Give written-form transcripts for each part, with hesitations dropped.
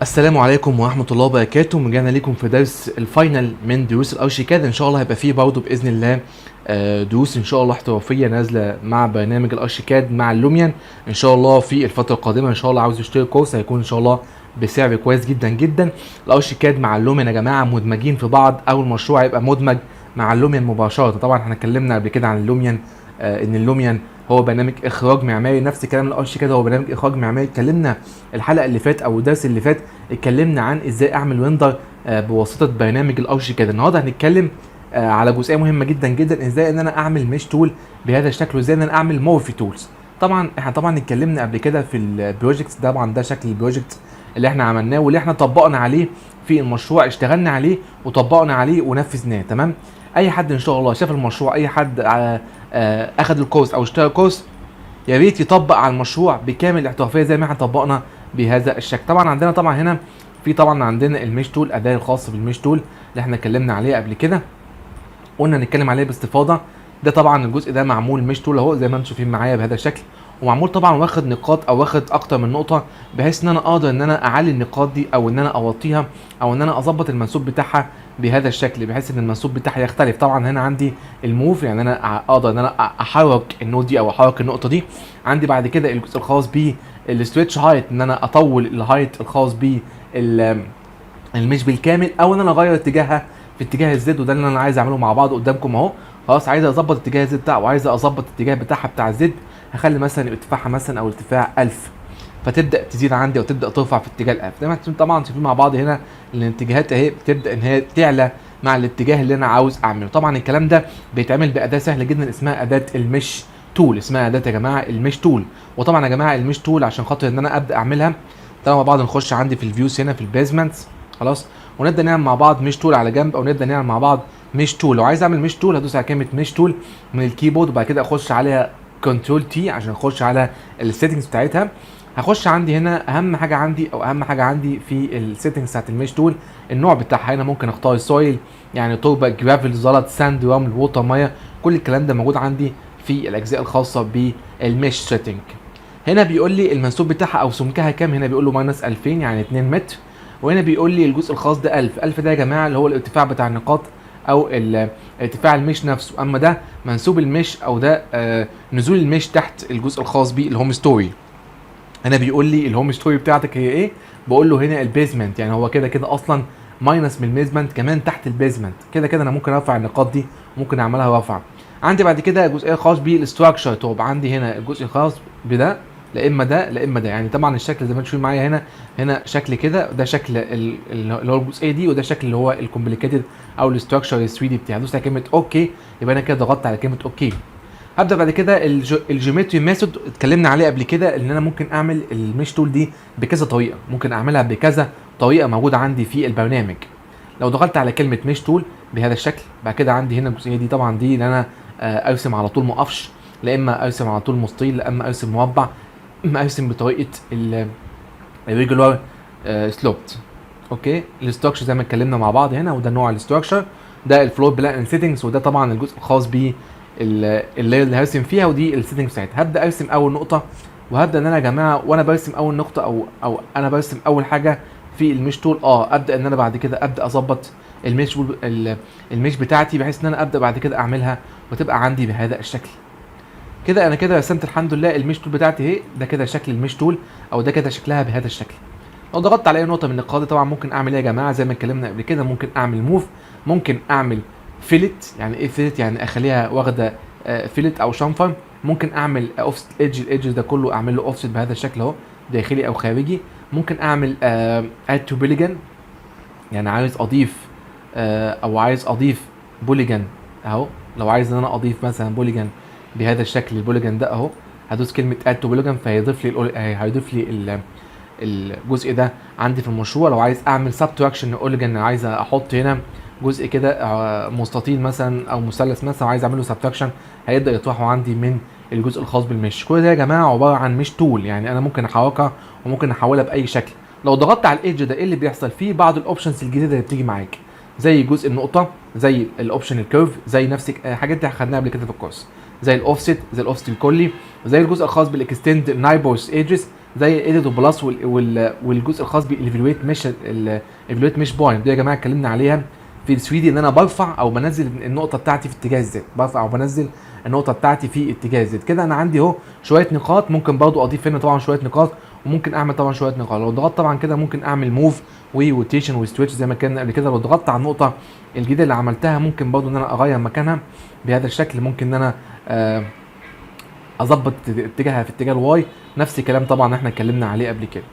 السلام عليكم ورحمة الله وبركاته. رجعنا لكم في درس الفاينل من دروس الارشيكاد. ان شاء الله هيبقى فيه برضه باذن الله دروس ان شاء الله احترافية نازلة مع برنامج الارشيكاد مع اللوميان ان شاء الله في الفترة القادمة. ان شاء الله عاوز يشتري كورس هيكون ان شاء الله بسعر كويس جدا جدا. الارشيكاد مع اللوميان يا جماعة مدمجين في بعض، او المشروع هيبقى مدمج مع اللوميان مباشرة. طبعا احنا اتكلمنا قبل كده عن اللوميان، ان اللوميان هو برنامج اخراج معماري، نفس كلام الارشيكاد هو برنامج اخراج معماري. اتكلمنا الحلقه اللي فات او الدرس اللي فات اتكلمنا عن ازاي اعمل ريندر بواسطه برنامج الارشيكاد. النهارده هنتكلم على جزئيه مهمه جدا جدا، ازاي ان انا اعمل مش تول بهذا الشكل، وازاي ان انا اعمل مورفي تولز. طبعا احنا اتكلمنا قبل كده في البروجكتس، طبعا ده شكل البروجكت اللي احنا عملناه واللي احنا طبقنا عليه في المشروع، اشتغلنا عليه وطبقنا عليه ونفذناه. تمام. اي حد ان شاء الله شاف المشروع، اي حد اخد الكورس او اشترى كورس، يا ريت يطبق على المشروع بكامل الاحترافيه زي ما احنا طبقنا بهذا الشكل. طبعا عندنا هنا طبعا عندنا الميش تول، الاداه الخاصه بالميش تول اللي احنا اتكلمنا عليها قبل كده، قلنا نتكلم عليه باستفاضه. ده طبعا الجزء ده معمول ميش تول اهو زي ما انتم شايفين معايا بهذا الشكل، ومعمول طبعا واخد نقاط او واخد اكتر من نقطه، بحيث ان انا اقدر ان انا اعلي النقاط دي او ان انا اوطيها او ان انا اظبط المنسوب بتاعها بهذا الشكل، بحيث ان المنسوب بتاعها يختلف. طبعا هنا عندي الموف، يعني انا اقدر ان انا احرك النود دي او احرك النقطه دي. عندي بعد كده الجزء الخاص بالستريتش هايت، ان انا اطول الهايت الخاص بالمش بالكامل، او ان انا اغير اتجاهها في اتجاه الزد، وده اللي انا عايز اعمله مع بعض قدامكم اهو. خلاص، عايز اظبط اتجاه الزد بتاعه وعايز اظبط الاتجاه بتاعها بتاع الزد، هخلي مثلا ارتفاعها مثلا او ارتفاع 1000، فتبدا تزيد عندي او تبدا ترفع في اتجاه ال1000. زي ما انتم طبعا شايفين مع بعض هنا الاتجاهات اهي بتبدا ان هي تعلى مع الاتجاه اللي انا عاوز اعمله. طبعا الكلام ده بيتعمل باداه سهله جدا اسمها اداه المش تول، اسمها اداه يا جماعه المش تول. وطبعا يا جماعه المش تول عشان خاطر ان انا ابدا اعملها، تعالوا مع بعض نخش عندي في الفيوز هنا في البيزمنتس. خلاص، ونبدا نعمل مع بعض مش تول على جنب، او نبدا نعمل مع بعض مش تول. لو عايز اعمل مش تول هدوس على كلمه مش تول من الكيبورد، وبعد كده اخش عليها كنترول تي عشان اخش على السيتنجز بتاعتها. هخش عندي هنا اهم حاجه عندي في السيتنجز بتاعت المش تول النوع بتاعها. هنا ممكن اختار سويل، يعني تربه، جرافل، زلط، ساند، رمل، ووتر، ميه، كل الكلام ده موجود عندي في الاجزاء الخاصه بالمش سيتنج. هنا بيقول لي المنسوب بتاعها او سمكها كام، هنا بيقول له ماينس 2000 يعني 2 متر. وهنا بيقول لي الجزء الخاص ده 1000 ده يا جماعه اللي هو الارتفاع بتاع النقاط او ارتفاع المش نفسه، اما ده منسوب المش او ده نزول المش تحت الجزء الخاص بالهوم ستوري. هنا بيقول لي الهوم ستوري بتاعتك هي ايه، بقول له هنا البيزمنت، يعني هو كده اصلا ماينس من البيزمنت كمان تحت البيزمنت. كده انا ممكن ارفع النقاط دي، ممكن اعملها رفع. عندي بعد كده جزئيه خاص بالاستراكشر. طب عندي هنا الجزء الخاص بده، لا اما ده يعني طبعا الشكل زي ما انتم شايفين معايا هنا شكل كده، ده شكل اللي هو الجزئيه دي، وده شكل اللي هو الكومبليكيتد او الاستراكشر ال 3 دي بتاعي. دوس على كلمه اوكي، يبقى انا كده ضغطت على كلمه اوكي. هبدا بعد كده الجيومتري ميثود، اتكلمنا عليه قبل كده ان انا ممكن اعمل المش تول دي بكذا طريقه، ممكن اعملها بكذا طريقه موجوده عندي في البرنامج. لو دخلت على كلمه مش تول بهذا الشكل، بعد كده عندي هنا الجزئيه دي، طبعا دي ان انا ارسم على طول مقفش، لا اما ارسم على طول مستطيل، لا اما ارسم مربع، اما ارسم بطريقه الريجولار سلوبت. اوكي، الاستراكشر زي ما اتكلمنا مع بعض هنا، وده نوع الاستراكشر، ده الفلور بلان سيتنجز، وده طبعا الجزء الخاص ب اللاير اللي هرسم فيها، ودي السيتنج بتاعتها. هبدا ارسم اول نقطه، وهبدا ان انا يا جماعه وانا برسم اول نقطه او انا برسم اول حاجه في المش تول، ابدا ان انا بعد كده ابدا اظبط المش بتاعتي، بحيث ان انا ابدا بعد كده اعملها وتبقى عندي بهذا الشكل. كده انا كده رسمت الحمد لله المش تول بتاعتي اهي، ده كده شكل المش تول، او ده كده شكلها بهذا الشكل. لو ضغطت على اي نقطه من النقاط طبعا ممكن اعمل ايه يا جماعه زي ما اتكلمنا قبل كده، ممكن اعمل موف، ممكن اعمل فيلت. يعني ايه فيلت؟ يعني اخليها واخده فيلت او شنفر. ممكن اعمل اوفست الايدج ده كله اعمل له اوفست بهذا الشكل اهو، داخلي او خارجي. ممكن اعمل اد تو بوليجن، يعني عايز اضيف او عايز اضيف بوليجن اهو. لو عايز ان انا اضيف مثلا بوليجن بهذا الشكل، البوليجن ده اهو، هدوس كلمه اد تو بوليجن فهيضيف لي الجزء ده عندي في المشروع. لو عايز اعمل سبتراكشن اوليجن، عايز احط هنا جزء كده مستطيل مثلا او مثلث مثلا، وعايز اعمل له سبتراكشن، هيبدا يطرحه عندي من الجزء الخاص بالمش. كل ده يا جماعه عباره عن مش تول، يعني انا ممكن احركها وممكن احولها باي شكل. لو ضغطت على الايدج ده ايه اللي بيحصل فيه؟ بعض الاوبشنز الجديده اللي بتيجي معاك، زي جزء النقطه، زي الاوبشن الكيرف، زي نفس حاجات دي خدناها قبل كده في الكورس، زي الاوفست، زي الاوفست الكلي، زي الجزء الخاص بالاكستند نايبورس ايدجز، زي ايديت وبلس والجزء الخاص بالايفالويت مش الايفالويت مش بوينت دي يا جماعه اتكلمنا عليها في السويدي، ان انا برفع او بنزل النقطه بتاعتي في اتجاه الزد، برفع او بنزل النقطه بتاعتي في اتجاه الزد. كده انا عندي اهو شويه نقاط، ممكن برضو اضيف هنا طبعا شويه نقاط، وممكن اعمل طبعا شويه نقاط. لو ضغطت طبعا كده ممكن اعمل موف وروتيشن وستويتش زي ما كان قبل كده. لو ضغطت على النقطه الجديده اللي عملتها ممكن برضو ان انا اغير مكانها بهذا الشكل. ممكن ان انا اظبط اتجاهها في اتجاه الواي، نفس الكلام طبعا احنا اتكلمنا عليه قبل كده.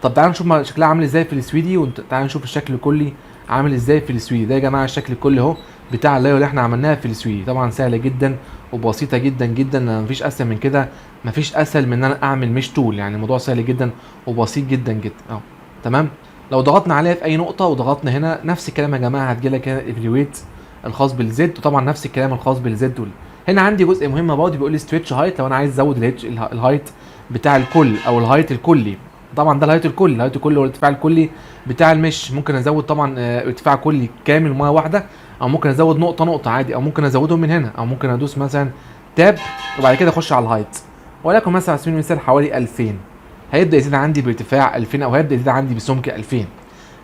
طب تعالوا نشوف شكلها عامل ازاي في السويدي، وتعالوا نشوف الشكل الكلي عامل ازاي في السويدي. ده يا جماعه الشكل الكلي اهو بتاع اللاير اللي احنا عملناها في السويدي. طبعا سهله جدا وبسيطه جدا جدا، مفيش اسهل من كده، مفيش اسهل من ان انا اعمل مش تول. يعني الموضوع سهل جدا وبسيط جدا جدا اهو. تمام. لو ضغطنا عليها في اي نقطه وضغطنا هنا نفس الكلام يا جماعه هتجيلك هنا الايفالويت الخاص بالزد، وطبعا نفس الكلام الخاص بالزد. هنا عندي جزء مهم برضه بيقول لي ستريتش هايت، لو انا عايز ازود الهايت بتاع الكل او الهايت الكلي. طبعا ده الهايت الكلي، الهايت الكلي هو الارتفاع الكلي بتاع المش. ممكن ازود طبعا ارتفاع كلي كامل مره واحده، او ممكن ازود نقطه نقطه عادي، او ممكن ازودهم من هنا، او ممكن ادوس مثلا تاب وبعد كده اخش على الهايت، ولكن مثلا على سبيل المثال حوالي 2000 هيبدا يزيد عندي بارتفاع 2000، او هيبدا يزيد عندي بسمك 2000.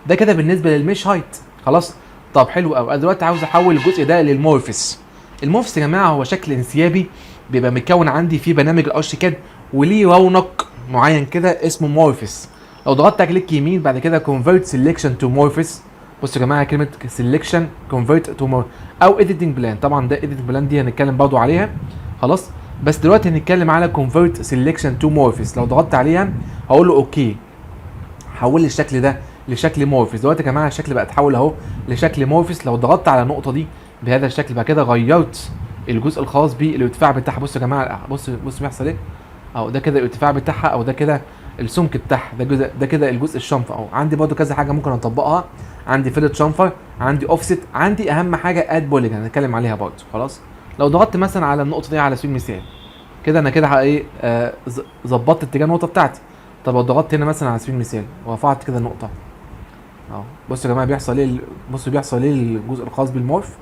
ده كده بالنسبه للمش هايت. خلاص. طب حلو قوي. انا دلوقتي عاوز احول الجزء ده للمورفس. المورفس يا جماعه هو شكل انسيابي بيبقى متكون عندي في برنامج الارشيكاد، وليه رونق معين كده اسمه مورفس. لو ضغطت كليك يمين بعد كده كونفرت سيلكشن تو مورفس. بصوا يا جماعه كلمه سيلكشن كونفرت تو مورفس او اديتنج بلان، طبعا ده اديتنج بلان دي هنتكلم برضو عليها. خلاص. بس دلوقتي هنتكلم على كونفرت سيلكشن تو مورفس. لو ضغطت عليها هقول له اوكي، حول لي الشكل ده لشكل مورفس. دلوقتي يا جماعه الشكل بقى اتحول اهو لشكل مورفس. لو ضغطت على النقطه دي بهذا الشكل بعد كده غيرت الجزء الخاص بالارتفاع بتاعها. بصوا يا جماعه بص بيحصل ايه اهو. ده كده الارتفاع بتاعها، او ده كده السمك بتاعها، ده كده الجزء الشنفر اهو. عندي برده كذا حاجه ممكن اطبقها، عندي فيلت شنفر، عندي اوفست، عندي اهم حاجه اد بوليجن هنتكلم عليها برده. خلاص. لو ضغطت مثلا على النقطه دي على سبيل المثال كده انا كده ايه ظبطت اتجاه النقطه بتاعتي. طب لو ضغطت هنا مثلا على سبيل المثال ورفعت كده النقطه اهو، بصوا يا جماعه بيحصل ايه، بصوا بيحصل ايه الجزء الخاص بالمورف.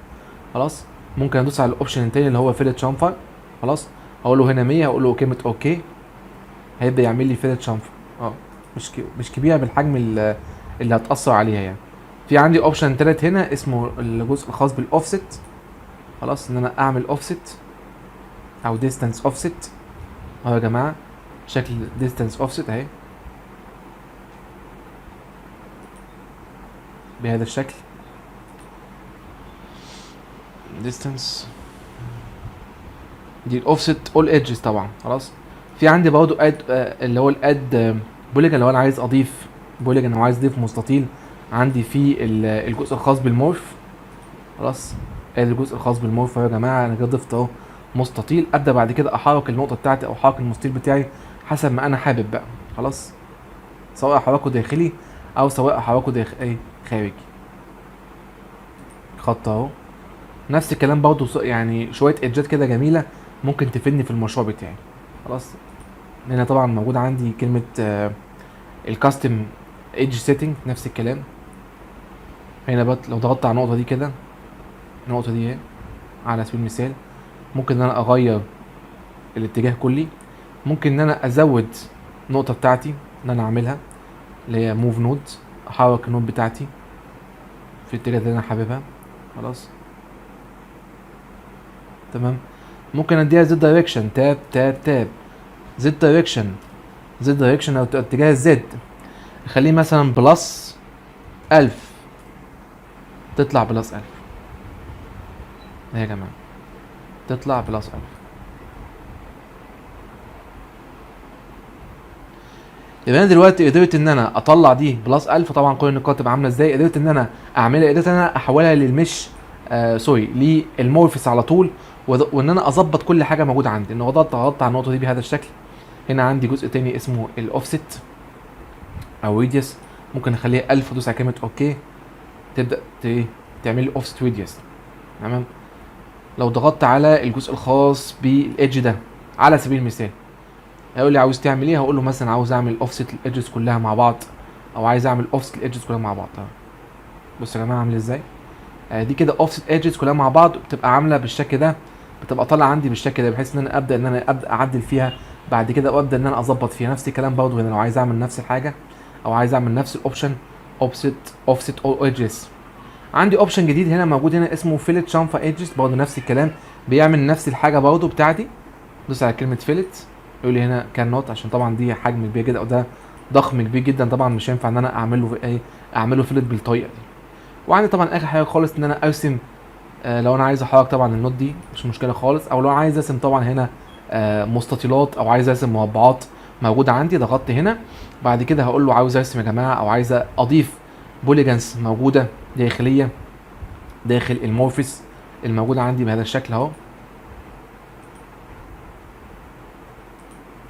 خلاص. ممكن ادوس على الاوبشن التاني اللي هو فيلت شامفر. خلاص. اقول له هنا 100، اقول له كلمه اوكي، هيبدا يعمل لي فيلت شامفر مش كبيره بالحجم اللي هتاثر عليها يعني. في عندي اوبشن تالت هنا اسمه الجزء الخاص بالاوفست. خلاص. ان انا اعمل اوفست او ديستانس اوفست اهو يا جماعه شكل ديستانس اوفست اهي بهذا الشكل ديستانس دي الاوفست اول ايدجز طبعا. خلاص. في عندي برضه اد اللي هو الاد بوليجن، لو انا عايز اضيف بوليجن او عايز اضيف مستطيل عندي في الجزء الخاص بالمورف. خلاص. ادي الجزء الخاص بالمورف يا جماعه. انا كده ضفت اهو مستطيل، ابدا بعد كده احرك النقطه بتاعتي او احرك المستطيل بتاعي حسب ما انا حابب بقى. خلاص. سواء احركه داخلي او سواء احركه خارجي. خط اهو. نفس الكلام برضه يعني شويه ايدجات كده جميله ممكن تفيدني في المشروع بتاعي. خلاص. هنا طبعا موجود عندي كلمه الكاستم ايدج سيتنج نفس الكلام. هنا بقى لو ضغطت على النقطه دي كده، النقطه دي اهي على سبيل المثال، ممكن ان انا اغير الاتجاه كلي. ممكن ان انا ازود النقطه بتاعتي ان انا اعملها اللي هي موف نود، احرك النود بتاعتي في الاتجاه اللي انا حاببها. خلاص. تمام. ممكن اديها زد دايركشن، تاب تاب تاب، زد دايركشن، زد دايركشن او اتجاه الزد، اخليه مثلا بلس 1000 تطلع بلس 1000 يا جماعه، تطلع بلس 1000. يبقى انا دلوقتي قدرت ان انا اطلع دي بلس 1000. طبعا كل النقاط تبقى عامله ازاي، قدرت ان انا اعملها، قدرت ان انا احولها للمش سوري للمورفس على طول، وان انا اظبط كل حاجه موجوده عندي. ان هو ضغطت على النقطه دي بهذا الشكل. هنا عندي جزء تاني اسمه الاوفست او ريديوس، ممكن اخليها 1000 وادوس على كلمه اوكي تبدا تعمل لي اوفست ريديوس. تمام. لو ضغطت على الجزء الخاص بالايدج ده على سبيل المثال هيقول لي عاوز تعمل ايه، هقول له مثلا عاوز اعمل اوفست الايدجز كلها مع بعض، او عايز اعمل اوفست الايدجز كلها مع بعض. بصوا يا جماعه عامل ازاي دي كده اوفست ايدجز كلها مع بعض، بتبقى عامله بالشكل ده، بتبقى طالعه عندي بالشكل ده، بحيث ان انا ابدا اعدل فيها بعد كده ابدا ان انا اظبط فيها. نفس الكلام برضه هنا لو عايز اعمل نفس الحاجه او عايز اعمل نفس الاوبشن اوفست اول ايدجز. عندي اوبشن جديد هنا موجود هنا اسمه فيلت شامفا ايدجز، برضه نفس الكلام بيعمل نفس الحاجه برضه بتاعتي. دوس على كلمه فيلت، يقول لي هنا كان نوت، عشان طبعا دي حجم كبير جدا او ده ضخم كبير جدا، طبعا مش هينفع ان انا اعمله فيلت بالطريقه دي. وعندي طبعا اخر حاجه خالص ان انا ارسم، لو انا عايز احرك طبعا النوت دي مش مشكله خالص، او لو عايز ارسم طبعا هنا مستطيلات او عايز ارسم مربعات موجوده عندي. ضغطت هنا، بعد كده هقول له عاوز ارسم يا جماعه او عايز اضيف بوليجانز موجوده داخليه داخل المورفس الموجوده عندي بهذا الشكل اهو.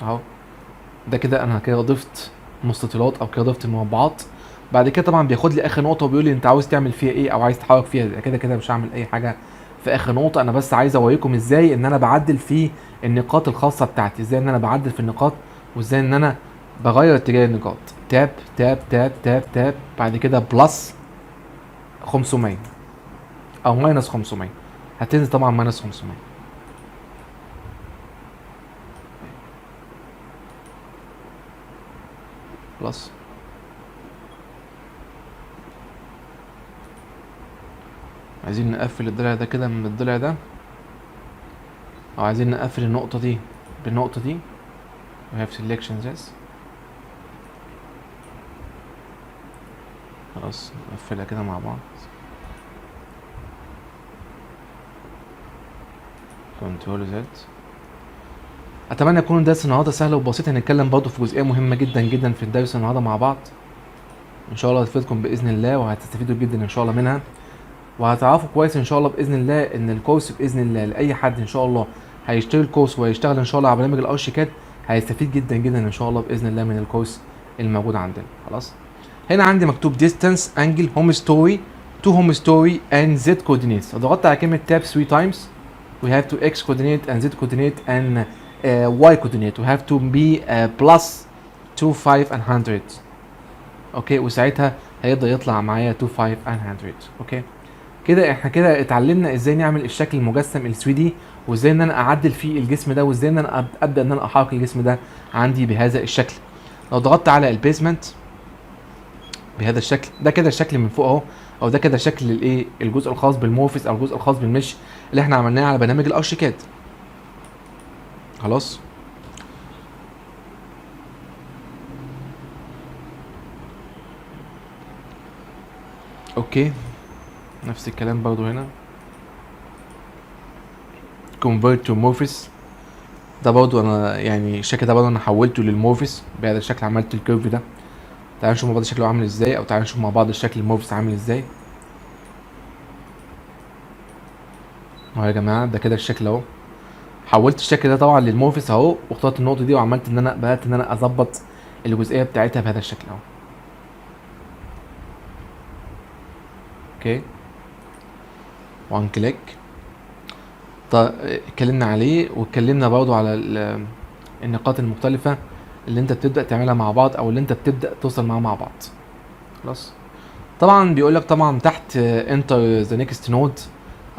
اهو ده كده انا كده ضفت مستطيلات او كده ضفت مربعات. بعد كده طبعا بياخد لي اخر نقطه وبيقول لي انت عاوز تعمل فيها ايه او عايز تحرك فيها. كده كده مش هعمل اي حاجه في اخر نقطه، انا بس عايز اوريكم ازاي ان انا بعدل في النقاط الخاصه بتاعتي، ازاي ان انا بعدل في النقاط وازاي ان انا بغير اتجاه النقاط. تاب تاب تاب تاب تاب، بعد كده بلس 500 او ماينس 500، هتنزل طبعا ماينس 500. بلس عايزين نقفل الضلع ده كده من الضلع ده، او عايزين نقفل النقطة دي بالنقطة دي. we have selection this. خلاص نقفلها كده مع بعض. كنترول زد. اتمنى يكون درس النهارده سهل وبسيط. هنتكلم برضه في جزئيه مهمه جدا جدا في الدرس النهارده مع بعض، ان شاء الله هتفيدكم باذن الله وهتستفيدوا جدا ان شاء الله منها، وهتعرفوا كويس ان شاء الله باذن الله ان الكورس باذن الله لاي حد ان شاء الله هيشتري الكورس وهيشتغل ان شاء الله على برنامج الارشيكاد هيستفيد جدا جدا ان شاء الله باذن الله من الكورس الموجود عندنا. خلاص هنا عندي مكتوب distance angle home story to home story and z coordinates. ضغطت على كلمه tab 3 times. we have to x coordinate and z coordinate and y coordinate. we have to be plus 25 and 100. اوكي وساعتها هيقدر يطلع معايا 25 and 100. اوكي كده احنا كده اتعلمنا ازاي نعمل الشكل المجسم ال 3 دي، وازاي ان انا اعدل فيه الجسم ده، وازاي ان انا ابدا ان انا احرك الجسم ده عندي بهذا الشكل. لو ضغطت على البيسمنت بهذا الشكل ده كده الشكل من فوق اهو، او ده كده شكل الايه الجزء الخاص بالمورفس او الجزء الخاص بالمش اللي احنا عملناه على برنامج الارشيكاد. خلاص اوكي نفس الكلام برضو هنا convert to morphs. ده برضو انا يعني الشكل ده برضو انا حولته للمورفس بهذا الشكل، عملت الكيرف ده. تعالوا نشوف مع بعض شكله عامل ازاي، او تعالوا نشوف مع بعض الشكل المورفس عامل ازاي. اهو يا جماعه ده كده الشكل اهو، حولت الشكل ده طبعا للمورفس اهو، واخترت النقطه دي وعملت ان انا بدات ان انا اظبط الجزئيه بتاعتها بهذا الشكل اهو. اوكي وان كليك. طيب اتكلمنا عليه واتكلمنا برضو على النقاط المختلفه اللي انت بتبدا تعملها مع بعض او اللي انت بتبدا توصل معاها مع بعض. خلاص طبعا بيقول لك طبعا تحت انتر ذا نيكست نود،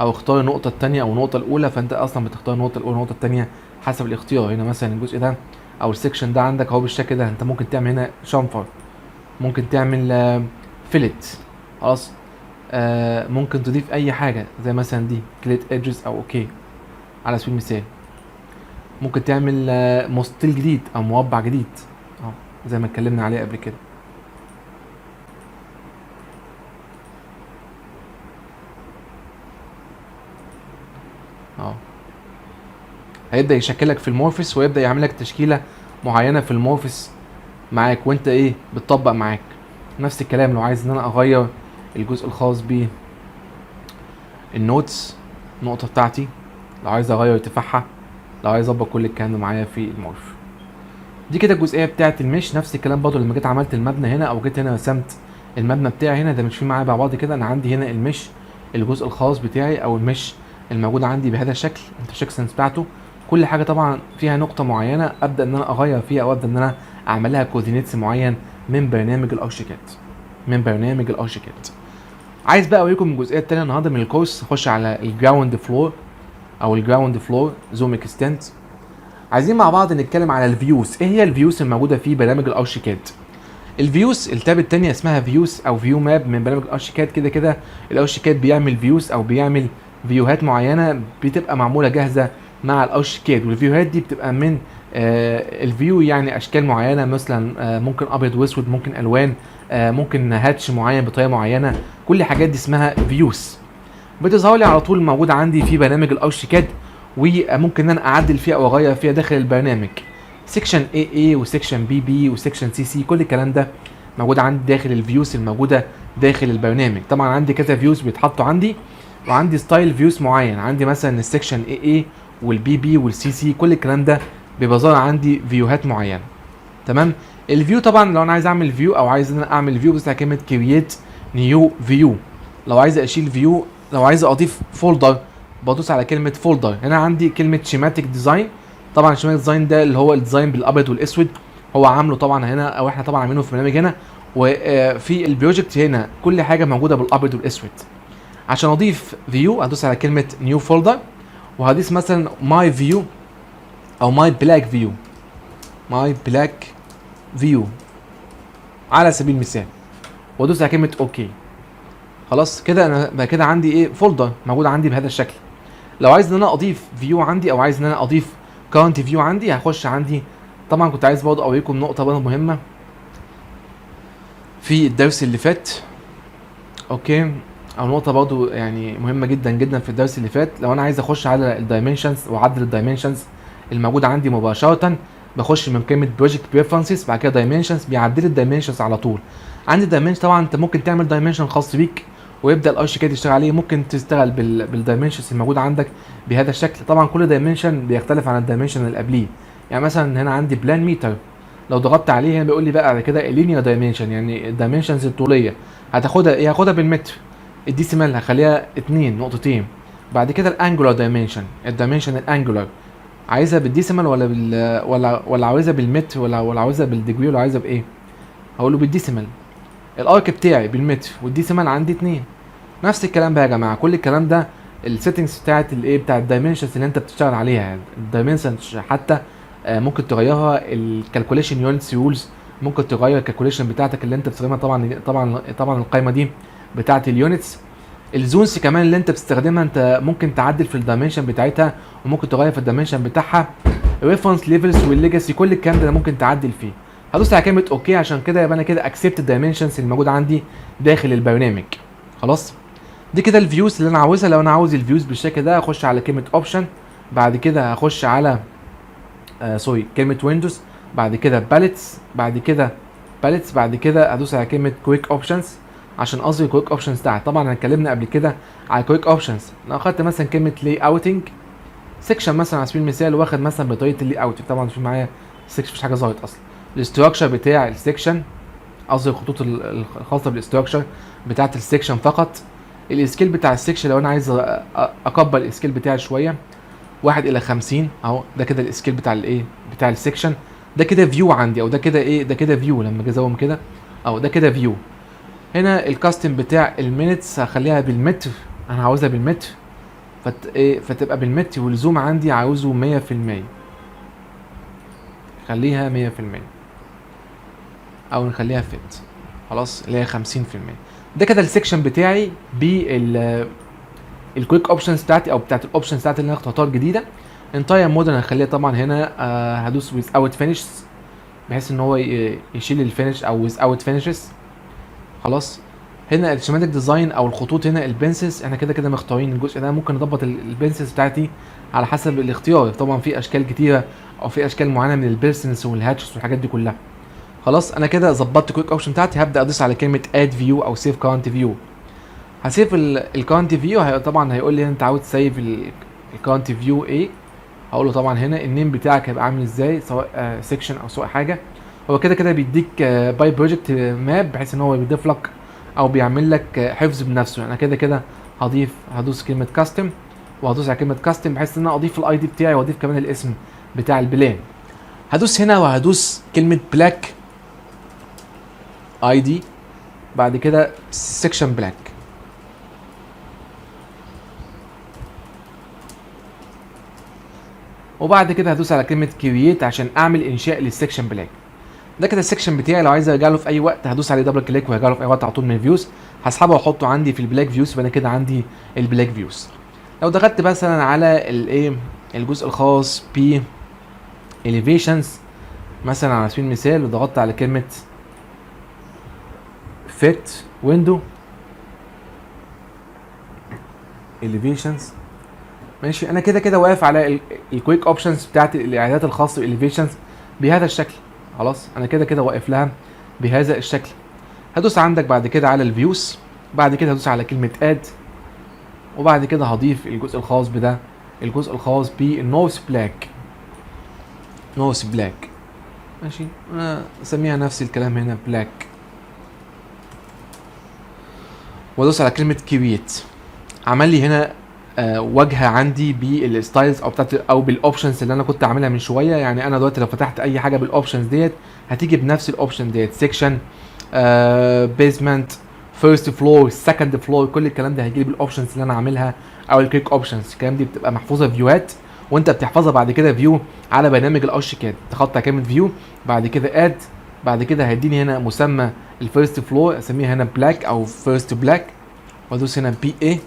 او اختار النقطه الثانيه او النقطه الاولى، فانت اصلا بتختار النقطه الاولى والنقطه الثانيه حسب الاختيار. هنا مثلا الجزء ده او السكشن ده عندك اهو بالشكل ده، انت ممكن تعمل هنا شامفر، ممكن تعمل فيلت. خلاص ممكن تضيف اي حاجه زي مثلا دي كليت ايدجز او اوكي على سبيل المثال. ممكن تعمل مستطيل جديد او مربع جديد اهو زي ما اتكلمنا عليه قبل كده. اه هيبدا يشكلك في المورفس ويبدا يعمل لك تشكيله معينه في المورفس معاك وانت ايه بتطبق معاك. نفس الكلام لو عايز ان انا اغير الجزء الخاص ب النوتس النقطه بتاعتي، لو عايز اغير ارتفاعها، لو عايز اظبط كل الكلام ده معايا في المورف. دي كده الجزئيه بتاعه المش. نفس الكلام برضه لما جيت عملت المبنى هنا او جيت هنا رسمت المبنى بتاعي هنا، ده مش فيه معايا مع بعض كده. انا عندي هنا المش الجزء الخاص بتاعي او المش الموجود عندي بهذا الشكل الانترسكشنز بتاعته. كل حاجه طبعا فيها نقطه معينه ابدا ان انا اغير فيها او ابدا ان انا اعمل لها كوردينيتس معين من برنامج الارشيكاد. عايز بقى اوريكم الجزئيه الثانيه النهارده من الكورس. اخش على الجراوند فلور او الجراوند فلور زوم اكستنت. عايزين مع بعض نتكلم على الفيوز. ايه هي الفيوز الموجوده في برنامج الارشيكاد؟ الفيوز التاب التانية اسمها فيوز او فيو ماب من برنامج الارشيكاد. كده كده الارشيكاد بيعمل فيوز او بيعمل فيوهات معينه بتبقى معموله جاهزه مع الارشيكاد، والفيوهات دي بتبقى من الفيو يعني اشكال معينه، مثلا ممكن ابيض واسود، ممكن الوان، ممكن هاتش معين بطريقه معينه. كل الحاجات دي اسمها فيوز، بتظهر لي على طول موجوده عندي في برنامج الارشيكاد، وممكن ان انا اعدل فيها او اغير فيها داخل البرنامج. سيكشن اي وسيكشن بي وسيكشن سي، كل الكلام ده موجود عندي داخل الفيوز الموجوده داخل البرنامج. طبعا عندي كذا فيوز بيتحطوا عندي، وعندي ستايل فيوز معين. عندي مثلا السيكشن اي والبي والسي، كل الكلام ده بيبقى ظاهر عندي فيوهات معينه. تمام. الفيو طبعا لو انا عايز اعمل فيو او عايز ان انا اعمل فيو، بس على كلمه كرييت نيو فيو. لو عايز اشيل فيو، لو عايز اضيف فولدر، بدوس على كلمه فولدر. هنا عندي كلمه شيماتيك ديزاين. طبعا الشيماتيك ديزاين ده اللي هو الديزاين بالابيض والاسود، هو عامله طبعا هنا، او احنا طبعا عاملينه في البرنامج هنا. وفي البروجكت هنا كل حاجه موجوده بالابيض والاسود. عشان اضيف فيو هدوس على كلمه نيو فولدر، وهضيف مثلا ماي فيو او ماي بلاك فيو، ماي بلاك فيو على سبيل المثال، وادوس على كلمه اوكي. خلاص كده انا بقى كده عندي ايه، فولدر موجود عندي بهذا الشكل. لو عايز ان انا اضيف فيو عندي، او عايز ان انا اضيف كارنت فيو عندي، هخش عندي. طبعا كنت عايز برضه اوريكم نقطه برضه مهمه في الدرس اللي فات، اوكي، او نقطه برضه يعني مهمه جدا جدا في الدرس اللي فات. لو انا عايز اخش على الدايمنشنز واعدل الدايمنشنز الموجوده عندي مباشره، بخش من كلمه بروجكت بريفرنسز، بعد كده دايمنشنز، بيعدل الدايمنشنز على طول. عندي دايمنشن طبعا انت ممكن تعمل دايمنشن خاص بيك ويبدا الارشيكاد يشتغل عليه. ممكن تشتغل بالدايمنشنز الموجوده عندك بهذا الشكل. طبعا كل دايمنشن بيختلف عن الدايمنشن اللي قبليه. يعني مثلا هنا عندي بلان ميتر، لو ضغطت عليه هنا بيقول لي بقى على كده اللينير دايمنشن، يعني الدايمنشنز الطوليه هتاخدها ايه، هاخدها بالمتر. الديسيمال هخليها 2 نقطتين. بعد كده الانجولار دايمنشن، الدايمنشن الانجولار عايزها بالديسيمال ولا عاوزها بالمتر ولا عاوزها بالديجري ولا عايزها بايه، هقول له بالديسيمال. الارك بتاعي بالمتر والديسيمال عندي 2. نفس الكلام بقى يا جماعه، كل الكلام ده السيتنجز بتاعت الايه، بتاع الدايمنشنز اللي انت بتشتغل عليها. يعني الدايمنشنز حتى ممكن تغيرها. الكالكوليشن يونتس رولز ممكن تغير الكالكوليشن بتاعتك اللي انت بتستخدمها. طبعا القائمه دي بتاعت اليونتس. الزونز كمان اللي انت بتستخدمها انت ممكن تعدل في الدايمنشن بتاعتها، وممكن تغير في الدايمنشن بتاعها. ريفرنس ليفلز والليجاسي، كل الكلام ده ممكن تعدل فيه. هدوس على كلمه اوكي، عشان كده يبقى انا كده اكسبت الدايمنشنز الموجوده عندي داخل البرنامج. خلاص دي كده الفيوز اللي انا عاوزها. لو انا عاوز الفيوز بالشكل ده اخش على كلمه اوبشن، بعد كده هخش على كلمه ويندوز، بعد كده باليتس، بعد كده هدوس على كلمه كويك اوبشنز عشان اظهر كويك اوبشنز بتاعتي. طبعا اتكلمنا قبل كده على كويك اوبشنز. لو اخدت مثلا كلمه لاي اوتنج سيكشن مثلا على سبيل المثال، واخد مثلا بطريقه اللي اوت، طبعا في معايا سيكشن مفيش حاجه ظهرت اصلا. الاستراكشر بتاع السيكشن، اظهر الخطوط الخاصه بالاستراكشر بتاعت السيكشن فقط. السكيل بتاع السيكشن لو انا عايز اكبر السكيل بتاعي شويه 1:50 اهو، ده كده السكيل بتاع الايه، بتاع السيكشن. ده كده فيو عندي، او ده كده ايه، ده كده فيو لما اجي ازوم كده اهو، ده كده فيو. هنا الكاستم بتاع المينتس هخليها بالمتر، انا عاوزها بالمتر، فتبقى بالمتر. والزوم عندي عاوزه 100%، خليها 100%، او نخليها فيت خلاص اللي هي 50%. ده كده السكشن بتاعي بال الكويك اوبشنز بتاعتي، او بتاعت الاوبشنز بتاعتي اللي انا اخترتها الجديده. انتاير مود انا هخليها طبعا هنا هدوس ويز اوت فينيش، بحيث ان هو يشيل الفينش، او ويز اوت فينيشز. خلاص هنا الشيماتيك ديزاين او الخطوط، هنا البنسز احنا كده كده مختارين الجزء ده. ممكن اضبط البنسز بتاعتي على حسب الاختيار. طبعا في اشكال كتيره، او في اشكال معينه من البيرسنس والهاتشز والحاجات دي كلها. خلاص انا كده ظبطت كويك اوبشن بتاعتي. هبدا ادوس على كلمه اد فيو او سيف كارنت فيو. هسيف الكارنت فيو، طبعا هيقول لي انت عاوز تسيف الكارنت فيو ايه. هقول له طبعا هنا النيم بتاعك هيبقى عامل ازاي، سواء سيكشن او سواء حاجه. هو كده كده بيديك باي بروجكت ماب، بحيث ان هو بيضيف لك او بيعمل لك حفظ بنفسه. انا كده كده هدوس كلمه كاستم، وهدوس على كلمه كاستم بحيث ان انا اضيف الاي دي بتاعي، واضيف كمان الاسم بتاع البلان. هدوس هنا وهدوس كلمه بلاك اي دي، بعد كده سيكشن بلاك. وبعد كده هدوس على كلمه كرييت عشان اعمل انشاء للسكشن بلاك. ده كده السكشن بتاعي، لو عايز ارجع له في اي وقت هدوس عليه دبل كليك وهرجع له في اي وقت على طول من الفيوز، هسحبه واحطه عندي في البلاك فيوز، فانا كده عندي البلاك فيوز. لو دخلت مثلا على الايه الجزء الخاص ب elevations مثلا على سبيل المثال، وضغطت على كلمه fit window elevations، ماشي، انا كده كده واقف على الكويك اوبشنز بتاعت الاعدادات الخاصه بالاليفيشنز بهذا الشكل. خلاص انا كده كده واقف لها بهذا الشكل. هدوس عندك بعد كده على الفيوز، بعد كده هدوس على كلمه اد، وبعد كده هضيف الجزء الخاص بده، الجزء الخاص بالنورث بلاك، نورث بلاك، ماشي، انا اسميها نفس الكلام هنا بلاك، وادوس على كلمه كرييت. عمل لي هنا واجهه عندي بالستايلز او بتاعت او بالاوبشنز اللي انا كنت عاملها من شويه. يعني انا دلوقتي لو فتحت اي حاجه بالاوبشنز ديت هتيجي بنفس الاوبشن ديت، سيكشن، بيزمنت، فيرست فلور، سكند فلور، كل الكلام ده هيجي لي بالاوبشنز اللي انا عاملها او الكليك اوبشنز. الكلام دي بتبقى محفوظه فيوهات، وانت بتحفظها بعد كده فيو على برنامج الارشيكاد. تخطى كلمه فيو، بعد كده اد، بعد كده هيديني هنا مسمى الفيرست فلور، اسميها هنا بلاك او فيرست بلاك، وادوس هنا بي اي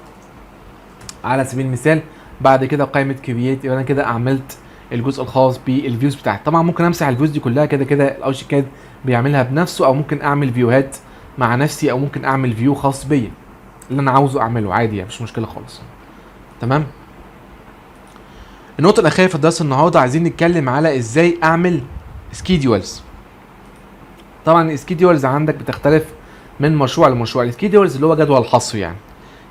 على سبيل المثال. بعد كده قائمه كرييت، يبقى انا كده عملت الجزء الخاص بالفيوز بتاعتي. طبعا ممكن امسح الفيوز دي كلها، كده كده الارشيكاد بيعملها بنفسه، او ممكن اعمل فيوهات مع نفسي، او ممكن اعمل فيو خاص بيا اللي انا عاوزه اعمله عادي، يعني مش مشكله خالص. تمام. النقطه الاخيره في درس النهارده عايزين نتكلم على ازاي اعمل سكيدولز. طبعا السكيدولز عندك بتختلف من مشروع لمشروع. السكيدولز اللي هو جدول حصر،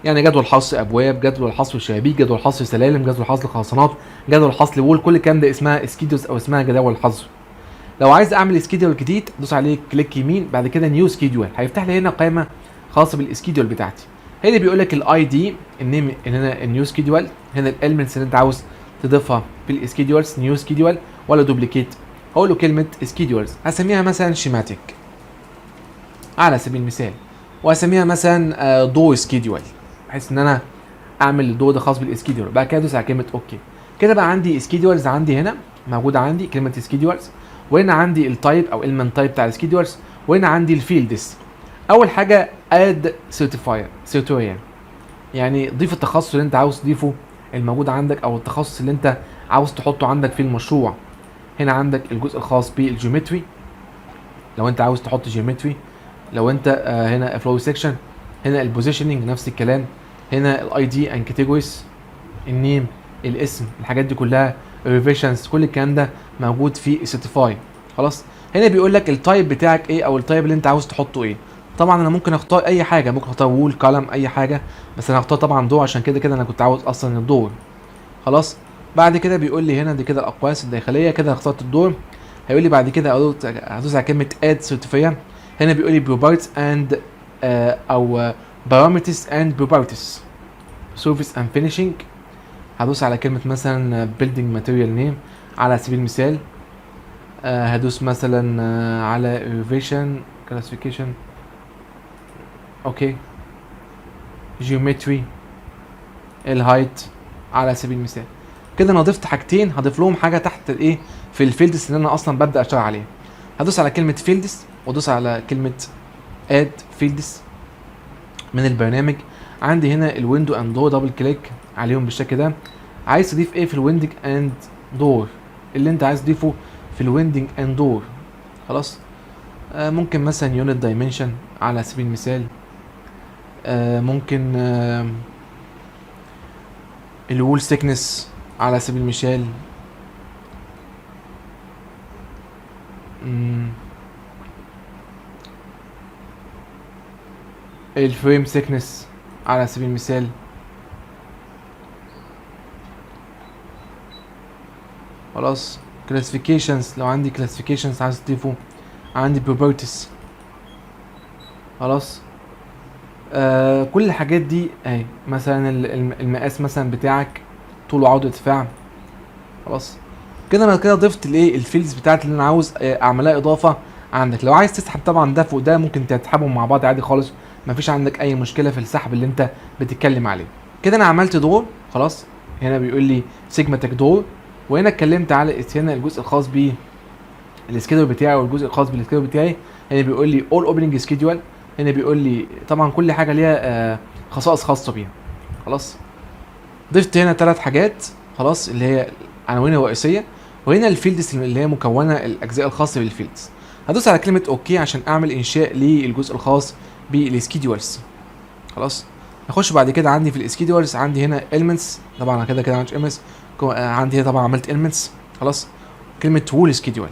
يعني جدول حصر ابواب، جدول حصر شبابيك، جدول حصر سلالم، جدول حصر خرسانات، جدول حصر وول، كل الكلام ده اسمها سكيدولز او اسمها جداول حصر. لو عايز اعمل سكيدول جديد دوس عليه كليك يمين، بعد كده نيو سكيدول، هيفتح لي هنا قائمه خاصه بالسكيدول بتاعتي. هنا بيقول لك الاي دي، النيم، هنا النيو سكيدول، هنا الاليمنتس اللي انت عاوز تضيفها في السكيدولز، نيو سكيدول ولا دوبليكيت. هقول له كلمه سكيدولز، هسميها مثلا شيماتيك على سبيل المثال، وهسميها مثلا دو سكيدول، بحيث ان انا اعمل الدو ده خاص بالسكيدول. بعد كده ادوس على كلمه اوكي. كده بقى عندي سكيدولز، عندي هنا موجوده عندي كلمه سكيدولز، وهنا عندي التايب او المنت تايب بتاع السكيدولز، وهنا عندي الفيلدز. اول حاجه اد سيرتوير، يعني ضيف التخصص اللي انت عاوز تضيفه الموجود عندك، او التخصص اللي انت عاوز تحطه عندك في المشروع. هنا عندك الجزء الخاص بالجيومتري، لو انت عاوز تحط جيومتري، لو انت هنا فلو سيكشن، هنا البوزيشننج نفس الكلام، هنا الاي دي اند كاتيجوريز، النيم، الاسم، الحاجات دي كلها، ريفيشنز، كل الكلام ده موجود في سيرتيفاي. خلاص. هنا بيقول لك التايب بتاعك ايه، او التايب اللي انت عاوز تحطه ايه. طبعا انا ممكن اختار اي حاجه، ممكن اختار وول، كولم، اي حاجه، بس انا هختار طبعا دور، عشان كده انا كنت عاوز اصلا الدور. خلاص. بعد كده بيقول لي هنا دي كده الاقواس الداخليه، كده اخترت الدور. هيقول لي بعد كده هدوس على كلمه اد سيرتيفاي. هنا بيقول لي بروبرتيز اند او بارامترز اند بروبرتيز سيرفيس اند فينيشنج. هدوس على كلمه مثلا بيلدينج ماتيريال نيم على سبيل المثال. هدوس مثلا على ريفيشن كلاسيفيكيشن، اوكي، جيومتري، الهايت على سبيل المثال. كده انا ضفت حاجتين، هضيف لهم حاجه تحت الايه في الفيلدز اللي انا اصلا ببدا اشتغل عليها. هدوس على كلمه فيلدز، وادوس على كلمه اد فيلدز من البرنامج. عندي هنا الويندو اند دور، دبل كليك عليهم بالشكل ده. عايز تضيف ايه في الويندنج اند دور، اللي انت عايز تضيفه في الويندنج اند دور. خلاص. ممكن مثلا يونت دايمنشن على سبيل المثال، ممكن الوول سيكنس على سبيل المثال، الفريم سيكنس على سبيل المثال. خلاص. كلاسيفيكيشنز، لو عندي كلاسيفيكيشنز عايز تضيفه، عندي بروبرتيز. خلاص. كل الحاجات دي اهي، مثلا المقاس مثلا بتاعك، طول وعرض ارتفاع. خلاص. كده انا كده ضفت الايه الفيلدز بتاعتي اللي انا عاوز اعملها اضافه عندك. لو عايز تسحب طبعا ده فوق ده ممكن تسحبهم مع بعض عادي خالص، مفيش عندك اي مشكله في السحب اللي انت بتتكلم عليه. كده انا عملت دور. خلاص. هنا بيقول لي سيجماتيك دور، وهنا اتكلمت على هنا الجزء الخاص بالسكيدول بتاعي والجزء الخاص بالسكيدول بتاعي. هنا بيقول لي اول اوبننج سكيدول، هنا بيقول لي طبعا كل حاجه ليها خصائص خاصه بيها. خلاص ضفت هنا 3 حاجات خلاص اللي هي عناوين الرئيسيه، وهنا الفيلدز اللي هي مكونه الاجزاء الخاصه بالفيلدز. هدوس على كلمه اوكي عشان اعمل انشاء للجزء الخاص بالسكيدولز. خلاص اخش بعد كده عندي في السكيدولز، عندي هنا elements، طبعا انا كده عملت elements، عندي هنا طبعا عملت elements. خلاص كلمه وول سكيدول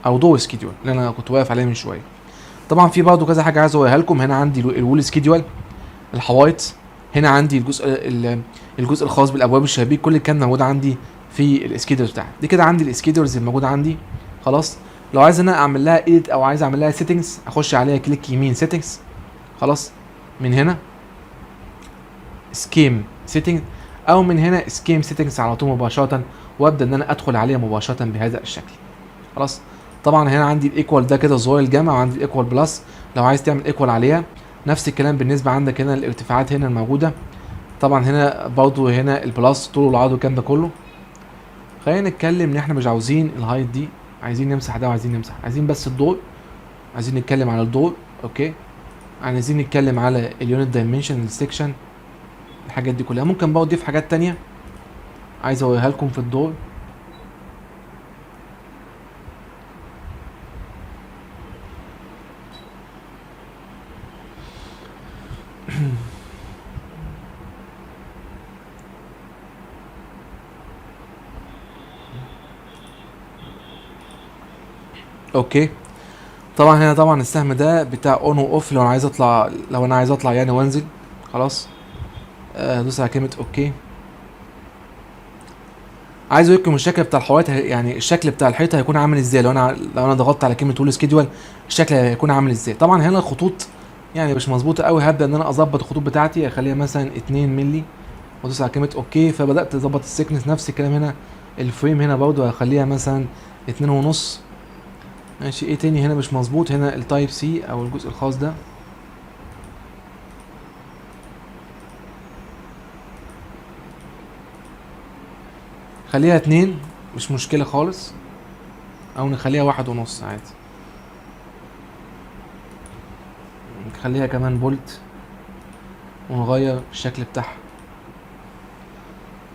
او دو سكيدول اللي انا كنت واقف عليها من شويه. طبعا في برضه كذا حاجه عايز اوريها لكم. هنا عندي الوول سكيدول، الحوايط، هنا عندي الجزء الخاص بالابواب الشبابيك، كل الكلام ده موجود عندي في السكيدول بتاعي. دي كده عندي السكيدولز الموجوده عندي. خلاص لو عايز انا اعمل لها ايديت او عايز اعمل لها سيتنجز، اخش عليها كليك يمين سيتنجز. خلاص من هنا سكيم سيتنج، او من هنا سكيم سيتنجز على طول مباشره، وابدا ان انا ادخل عليها مباشره بهذا الشكل. خلاص طبعا هنا عندي الايكوال ده كده زرار الجمع، وعندي الايكوال بلس لو عايز تعمل ايكوال عليها. نفس الكلام بالنسبه عندك هنا الارتفاعات هنا الموجوده، طبعا هنا برضو هنا البلس طول والعرض والكلام ده كله. خلينا نتكلم ان احنا مش عاوزين الهايت دي، عايزين نمسح ده وعايزين نمسح، عايزين بس الدور، عايزين نتكلم على الدور. اوكي عايزين نتكلم على اليونت دايمنشن السكشن، الحاجات دي كلها. ممكن بقى اضيف حاجات تانية عايز اوريها لكم في الدور. اوكي طبعا هنا طبعا السهم ده بتاع اون واوف، لو انا عايز اطلع، لو انا عايز اطلع يعني وانزل. خلاص دوس على كلمه اوكي. عايز اوريكم الشكل بتاع الحوايط، يعني الشكل بتاع الحيطه هيكون عامل ازاي لو انا ضغطت على كلمه وول سكيدول، الشكل هيكون عامل ازاي. طبعا هنا الخطوط يعني مش مظبوطه قوي، هبدا ان انا اظبط الخطوط بتاعتي، اخليها مثلا 2 مللي وادوس على كلمه اوكي، فبدات اظبط السكنس. نفس الكلام هنا الفريم هنا برضه هخليها مثلا 2.5. ماشي ايه تاني هنا مش مظبوط؟ هنا التايب سي او الجزء الخاص ده خليها 2 مش مشكله خالص، او نخليها 1.5 عادي، نخليها كمان بولت ونغير الشكل بتاعها.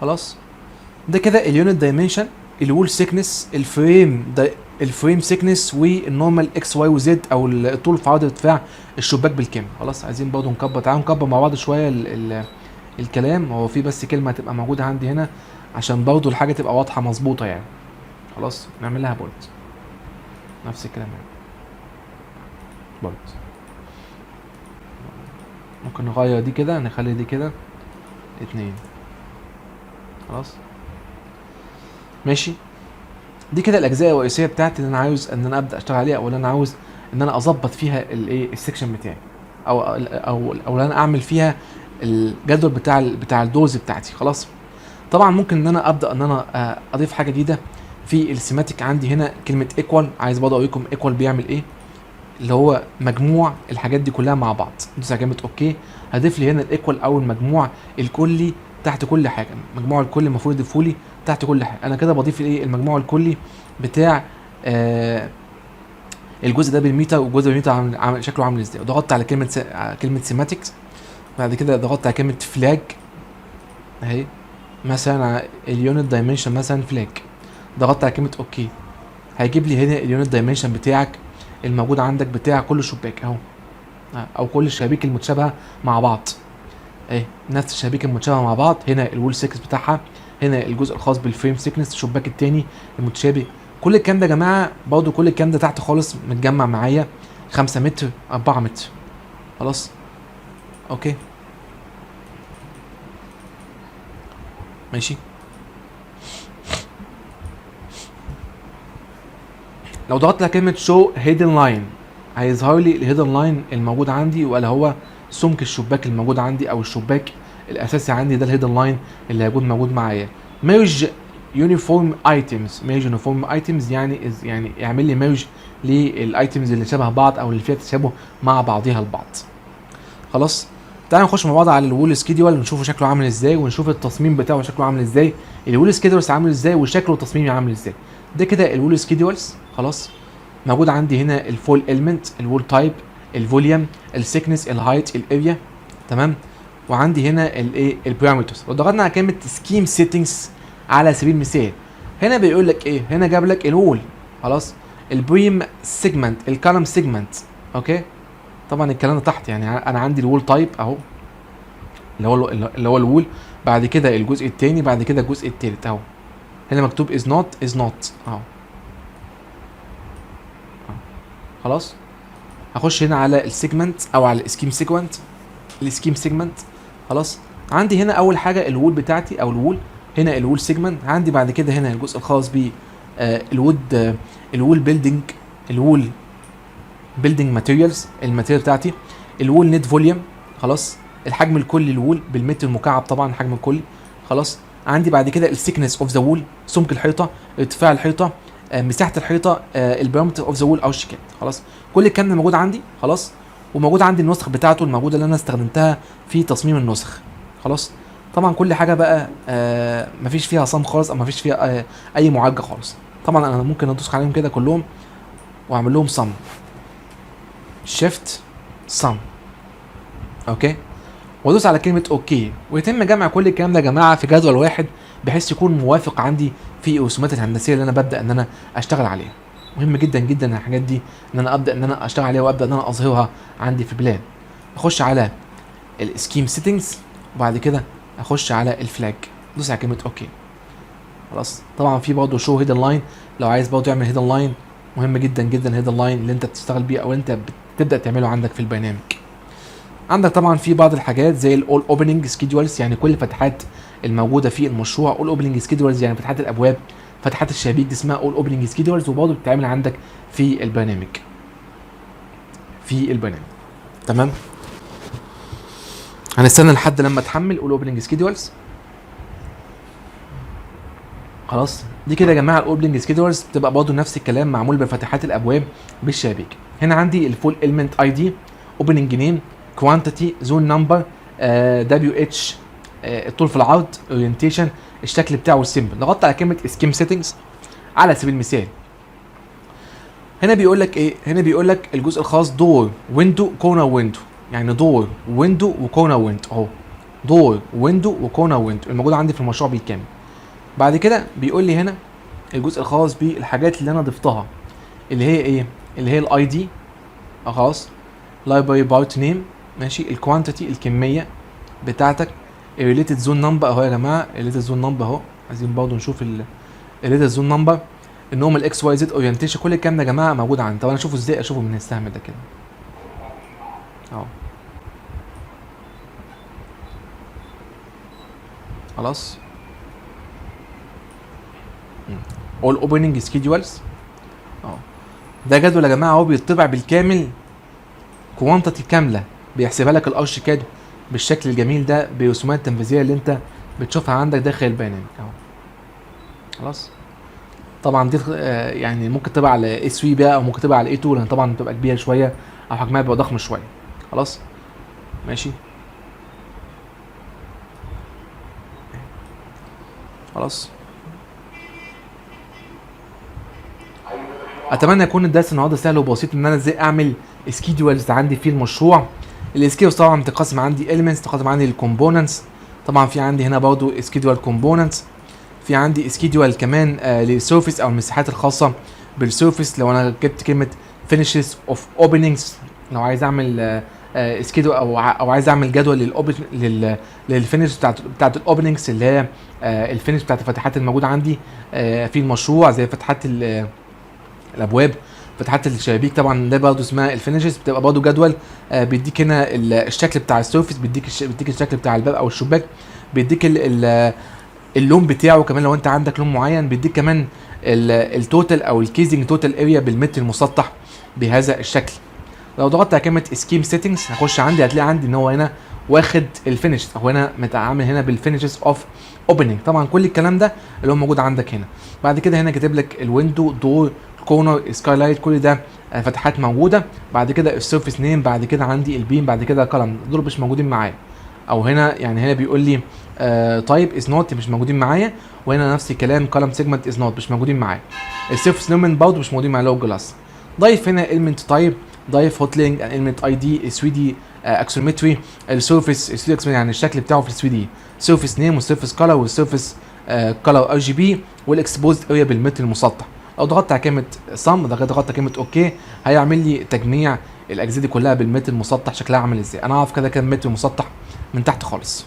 خلاص ده كده اليونت دايمنشن، الوول سيكنس، الفريم سيكنس، والنورمال اكس واي وزد او الطول في عرض ارتفاع الشباك بالكامل. خلاص عايزين برضه نكبر، تعالوا نكبر مع بعض شويه الكلام. هو في بس كلمه هتبقى موجوده عندي هنا عشان برضه الحاجه تبقى واضحه مظبوطه يعني. خلاص نعمل لها بولت، نفس الكلام يعني بولت. ممكن نغير دي كده، نخلي دي كده 2. خلاص ماشي. دي كده الاجزاء الرئيسيه بتاعتي اللي انا عاوز ان انا ابدا اشتغل عليها، او اللي انا عاوز ان انا اظبط فيها الايه السكشن بتاعي، او انا اعمل فيها الجدول بتاع الدوز بتاعتي. خلاص طبعا ممكن ان انا ابدا ان انا اضيف حاجه جديده في السيماتيك. عندي هنا كلمه ايكوال، عايز برضه اوريكم ايكوال بيعمل ايه، اللي هو مجموع الحاجات دي كلها مع بعض. ندوس على كلمه اوكي، هضيف لي هنا الايكوال او المجموع الكلي تحت كل حاجه. المجموع الكلي المفروض يضيفه لي تحت كل حاجه. انا كده بضيف الايه المجموع الكلي بتاع الجزء ده بالميتر، والجزء بالميتر عامل شكله عامل ازاي. ضغطت على كلمه سيماتكس، بعد كده ضغطت على كلمه فلاج اهي، مثلا اليونت دايمنشن مثلا فلاج، ضغطت على كلمه اوكي، هيجيب لي هنا اليونت دايمنشن بتاعك الموجود عندك بتاع كل شباك اهو، او كل الشبابيك المتشابهه مع بعض اهي، نفس الشبابيك المتشابهه مع بعض. هنا الوول سيكس بتاعها، هنا الجزء الخاص بالفريم سيكنس، الشباك التاني المتشابه. كل الكلام ده يا جماعه برضه كل الكلام ده تحت خالص متجمع معايا 5 متر 4 متر. خلاص اوكي ماشي. لو ضغطت على كلمه شو هيدن لاين هيظهر لي الهيدن لاين الموجود عندي، ولا هو سمك الشباك الموجود عندي او الشباك الاساسي عندي، ده الهيدن لاين اللي هيكون موجود معايا. ميرج يونيفورم ايتمز، ميرج يونيفورم ايتمز يعني يعمل لي ميرج للايتمز اللي شبه بعض او اللي فيها تشابه مع بعضها البعض. خلاص تعالوا نخش مع بعض على الوول سكيدول ونشوفه شكله عامل ازاي، ونشوف التصميم بتاعه شكله عامل ازاي، الوول سكيدولز عامل ازاي وشكله وتصميمه عامل ازاي. ده كده الوول سكيدولز. خلاص، موجود عندي هنا الفول اليمنت، الوول تايب، الفوليوم، السيكنس، الهايت، الاريا. تمام. وعندي هنا الايه البارامترز. لو ضغطنا على كلمه سكيم سيتنجز على سبيل المثال، هنا بيقول لك ايه؟ هنا جاب لك الوول. خلاص، البريم سيجمنت، الكالم سيجمنت. اوكي، طبعا الكلام ده تحت، يعني انا عندي الوول تايب اهو، اللي هو الوول، بعد كده الجزء الثاني، بعد كده الجزء الثالث اهو. هنا مكتوب از نوت اهو. خلاص، هخش هنا على السيجمنت او على السكيم سيجمنت. خلاص، عندي هنا اول حاجه الوول بتاعتي او الوول، هنا الوول سيجمنت عندي، بعد كده هنا الجزء الخاص ب الوول بيلدينج ماتيريالز، الماتيريال بتاعتي، الوول نت فوليوم. خلاص، الحجم الكلي الوول بالمتر المكعب، طبعا الحجم الكلي. خلاص، عندي بعد كده السيكنس اوف ذا وول، سمك الحيطه، ارتفاع الحيطه، مساحه الحيطه، البارامتر اوف ذا وول او الشكل. خلاص، كل الكلام ده موجود عندي. خلاص، وموجود عندي النسخ بتاعته الموجوده اللي انا استخدمتها في تصميم النسخ. خلاص، طبعا كل حاجه بقى مفيش فيها صم خالص، او مفيش فيها اي معالجه خالص. طبعا انا ممكن ادوس عليهم كده كلهم واعمل لهم صم، شيفت صم، اوكي، وادوس على كلمه اوكي، ويتم جمع كل الكلام ده يا جماعه في جدول واحد، بحيث يكون موافق عندي في الرسومات الهندسيه اللي انا ببدا ان انا اشتغل عليها. مهم جدا جدا الحاجات دي ان انا ابدا ان انا اشتغل عليها وابدا ان انا اظهرها عندي في بلان. اخش على السكيم سيتنجز، وبعد كده اخش على الفلاج، دوس على كلمه اوكي. خلاص، طبعا في برضه شو هيدن لاين، لو عايز برضه تعمل هيدن لاين، مهم جدا جدا الهيدن لاين اللي انت بتشتغل بيه او انت بتبدا تعمله عندك في البرنامج. عندك طبعا في بعض الحاجات زي الاول اوبننج سكيدولز، يعني كل الفتحات الموجوده في المشروع. اول اوبننج سكيدولز يعني فتحات الابواب، فتحات الشبابيك، دي اسمها اول اوبننج سكيدولز، وبرضه بتتعمل عندك في البرنامج. تمام، هنستنى لحد لما تحمل اول اوبننج سكيدولز. خلاص، دي كده يا جماعه الاوبننج سكيدولز بتبقى برضه نفس الكلام، معمول بفتحات الابواب بالشبابيك. هنا عندي الفول اليمنت اي دي، اوبننج نيم، كوانتيتي، زون نمبر، دبليو اتش، الطول في العرض، اورينتيشن، الشكل بتاعه السيمبل. ضغطت على كلمه سكيم سيتنجز على سبيل المثال، هنا بيقول لك ايه؟ هنا بيقول لك الجزء الخاص دور، ويندو، كورنر ويندو، يعني دور، ويندو، وكورنر ويندو اهو، دور، ويندو، وكورنر ويندو الموجود عندي في المشروع بالكامل. بعد كده بيقول لي هنا الجزء الخاص بالحاجات اللي انا ضفتها، اللي هي ايه؟ اللي هي الاي دي، خلاص، لايبراري بارت نيم، ماشي، الكوانتيتي الكميه بتاعتك، الريليتد زون نمبر اهو يا جماعه، الريليتد زون نمبر اهو، عايزين برضه نشوف الريليتد زون نمبر، النورمال اكس واي زد اورينتيشن، كل الكلام ده يا جماعه موجود عندي. طب انا اشوفه ازاي؟ اشوفه من السهم ده كده اهو. خلاص، all opening schedules اهو، ده جدول يا جماعه اهو بيطبع بالكامل، كوانتيتي كامله، بيحسبها لك الارشيكاد بالشكل الجميل ده، برسومات تنفيذيه اللي انت بتشوفها عندك داخل البرنامج اهو. خلاص، طبعا دي يعني ممكن تبقى على اس 3 بقى، او ممكن تبقى على اي 2، لان طبعا بتبقى كبيره شويه او حجمها بيبقى ضخم شويه. خلاص، ماشي. خلاص، اتمنى يكون الدرس النهارده سهل وبسيط، ان انا ازاي اعمل سكيدولز عندي في المشروع. السكيدولز طبعا بتقسم عندي elements، تقسم عندي الكومبوننتس، طبعا في عندي هنا برضو سكيدول كومبوننتس، في عندي سكيدول كمان للسيرفيس او المساحات الخاصه بالسيرفيس. لو انا جبت كلمه finishes of openings، لو عايز اعمل سكيدول او عايز اعمل جدول للفينش بتاعت الاوبننجز، اللي هي الفينش بتاعت الفتحات الموجوده عندي في المشروع، زي فتحات الابواب، فتحات الشبابيك، طبعا ده برضه اسمها الفينشز. بتبقى برضه جدول بيديك هنا الشكل بتاع السيرفيس، بيديك الشكل بتاع الباب او الشباك، بيديك اللون بتاعه كمان لو انت عندك لون معين، بيديك كمان التوتال او الكيزنج توتال اريا بالمتر المسطح بهذا الشكل. لو ضغطت على كلمه سكيم سيتنجز هخش عندي، هتلاقي عندي ان هو هنا واخد الفينش، او هنا متعامل هنا بالفينشز اوف اوبننج. طبعا كل الكلام ده اللي هو موجود عندك هنا. بعد كده هنا كاتب لك الويندو، دور، كورنر، سكايلايت، كل ده فتحات موجوده. بعد كده السيرفيس نيم، بعد كده عندي البيم، بعد كده كولم، دول مش موجودين معايا. او هنا يعني هنا بيقول لي تايب از نوت مش موجودين معايا، وهنا نفس الكلام كولم سيجمنت از نوت مش موجودين معايا. السيرفيس نيم برضه مش موجودين مع لوج جلاس. ضايف هنا element تايب، ضايف هوت لينك، element اي دي، 3 دي اكسومتري، السيرفيس 3 دي يعني الشكل بتاعه في 3 دي، سيرفيس نيم والسيرفيس كلر والسيرفيس كلر ار جي بي، والاكسبوزد اريا بالمتر المسطح. لو ضغطت على كلمه صم، ضغطت على كلمه اوكي، هيعمل لي تجميع الاجزاء دي كلها بالمتر المسطح شكلها عامل ازاي. انا اعرف كده كام متر مسطح من تحت خالص.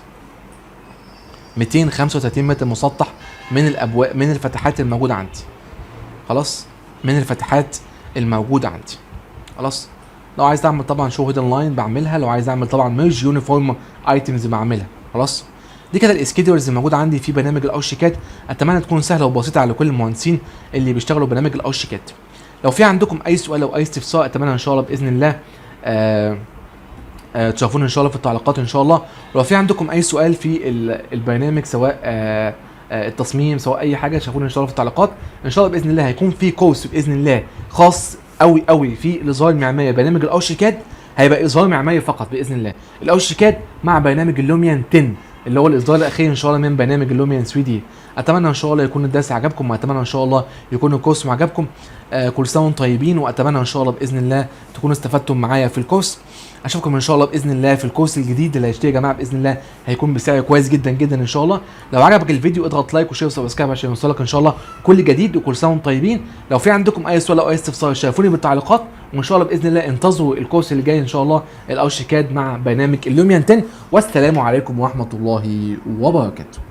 235 متر مسطح من الابواب، من الفتحات الموجوده عندي. خلاص، من الفتحات الموجوده عندي. خلاص. لو عايز اعمل طبعا شو هيدن لاين بعملها، لو عايز اعمل طبعا ميرج يونيفورم ايتمز بعملها. خلاص. دي كده الاسكيدولز الموجوده عندي في برنامج الاوشيكاد. اتمنى تكون سهله وبسيطه على كل المهندسين اللي بيشتغلوا برنامج الاوشيكاد. لو في عندكم اي سؤال او اي استفسار، اتمنى ان شاء الله باذن الله تشوفونا ان شاء الله في التعليقات ان شاء الله. ولو في عندكم اي سؤال في البرنامج، سواء التصميم، سواء اي حاجه، شوفونا ان شاء الله في التعليقات. ان شاء الله باذن الله هيكون في كورس باذن الله خاص قوي في الاظهار المعماري برنامج الاوشيكاد. هيبقى اظهار معماري فقط باذن الله، الاوشيكاد مع برنامج اللوميان 10 اللي هو الاصدار الاخير ان شاء الله من برنامج اللوميان 3 دي. اتمنى ان شاء الله يكون الدرس عجبكم، واتمنى ان شاء الله يكون الكورس عجبكم. كل سنه وانتم طيبين، واتمنى ان شاء الله باذن الله تكونوا استفدتم معايا في الكورس. اشوفكم ان شاء الله باذن الله في الكورس الجديد اللي هيشتري يا جماعه باذن الله هيكون بسعر كويس جدا جدا ان شاء الله. لو عجبك الفيديو اضغط لايك وشير وسبسكرايب عشان يوصلك ان شاء الله كل جديد، وكل سنه وانتم طيبين. لو في عندكم اي سؤال او اي استفسار شاركوني بالتعليقات، وان شاء الله باذن الله انتظروا الكورس اللي جاي ان شاء الله الاوشيكاد مع برنامج اللوميان 10. والسلام عليكم ورحمه الله وبركاته.